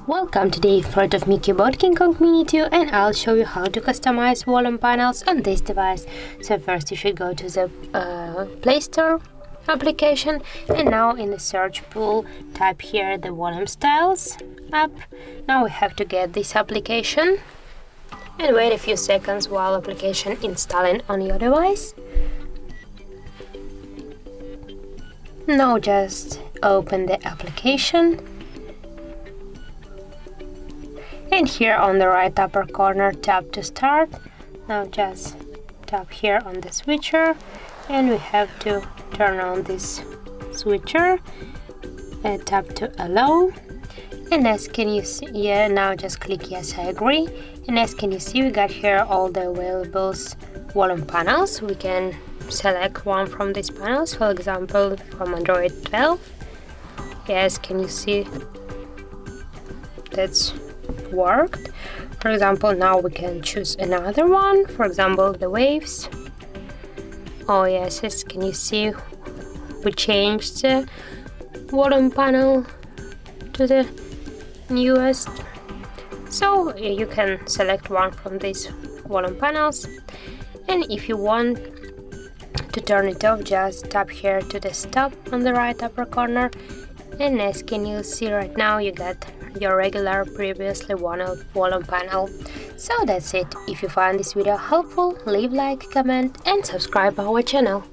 Welcome to day 4 of my CUBOT King Kong Mini 2, and I'll show you how to customize volume panels on this device. So first you should go to the Play Store application, and now in the search pool type here the volume styles app. Now we have to get this application and wait a few seconds while application installing on your device. Now just open the application. And here on the right upper corner, tap to start. Now just tap here on the switcher, and we have to turn on this switcher. Tap to allow. And as can you see, now just click yes, I agree. And as can you see, we got here all the available volume panels. We can select one from these panels, for example, from Android 12. Yes, can you see that's worked? For example, now we can choose another one, for example the waves. Oh yes, can you see we changed the volume panel to the newest. So you can select one from these volume panels, and if you want to turn it off, just tap here to the stop on the right upper corner. And as can you see right now, you got your regular previously volume panel. So that's it. If you find this video helpful, leave like, comment and subscribe our channel.